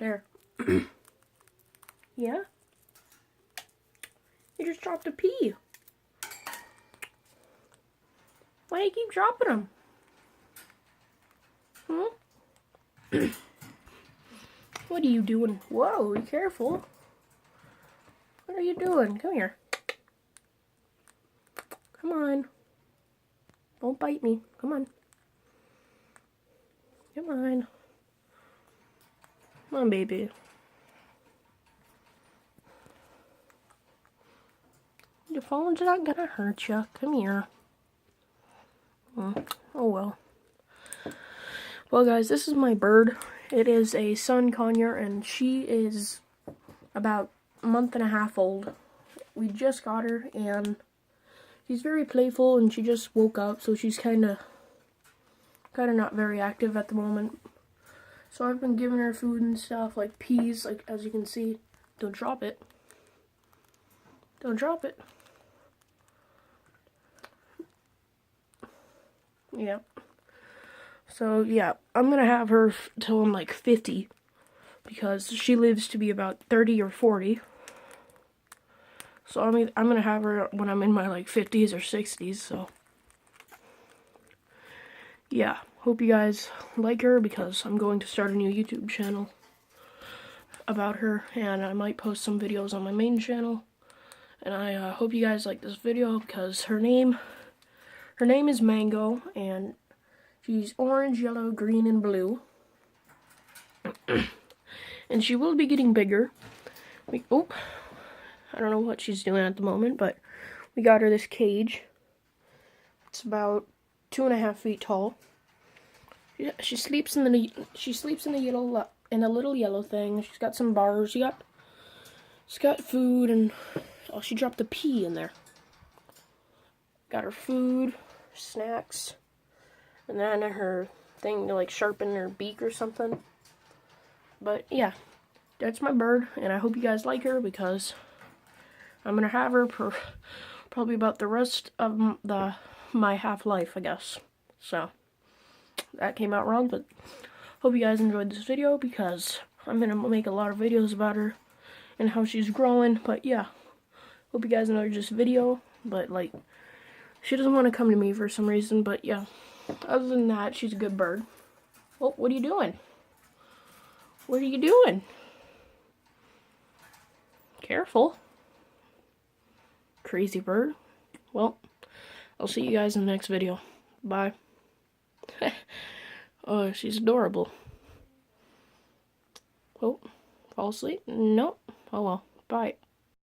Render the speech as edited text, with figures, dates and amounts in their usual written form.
There. Yeah? You just dropped a pea. Why do you keep dropping them? Hmm? What are you doing? Whoa, be careful. What are you doing? Come here. Come on. Don't bite me. Come on. Come on. Come on, baby. The phone's not gonna hurt you. Come here. Oh well. Well, guys, this is my bird. It is a Sunconure, and she is about a month and a half old. We just got her, and she's very playful, and she just woke up, so she's kind of not very active at the moment. So I've been giving her food and stuff, like peas, like as you can see. Don't drop it. Don't drop it. Yeah. So yeah, I'm gonna have her till I'm like 50, because she lives to be about 30 or 40. So I'm gonna have her when I'm in my like 50s or 60s. So yeah, hope you guys like her, because I'm going to start a new YouTube channel about her, and I might post some videos on my main channel. And I hope you guys like this video, because her name is Mango, and she's orange, yellow, green, and blue. And she will be getting bigger. I don't know what she's doing at the moment, but we got her this cage. It's about 2.5 feet tall. She sleeps in the little yellow thing. She's got some bars. She's got food, and oh, she dropped a pea in there. Got her food, snacks, and then her thing to like sharpen her beak or something. But yeah, that's my bird, and I hope you guys like her, because I'm gonna have her for probably about the rest of my half-life, I guess. So that came out wrong, but hope you guys enjoyed this video, because I'm gonna make a lot of videos about her and how she's growing. But yeah, hope you guys enjoyed this video. But like, she doesn't want to come to me for some reason. But yeah, other than that, she's a good bird. Oh, what are you doing? What are you doing? Careful. Crazy bird. Well, I'll see you guys in the next video. Bye. Oh, she's adorable. Oh, fall asleep? Nope. Oh well. Bye.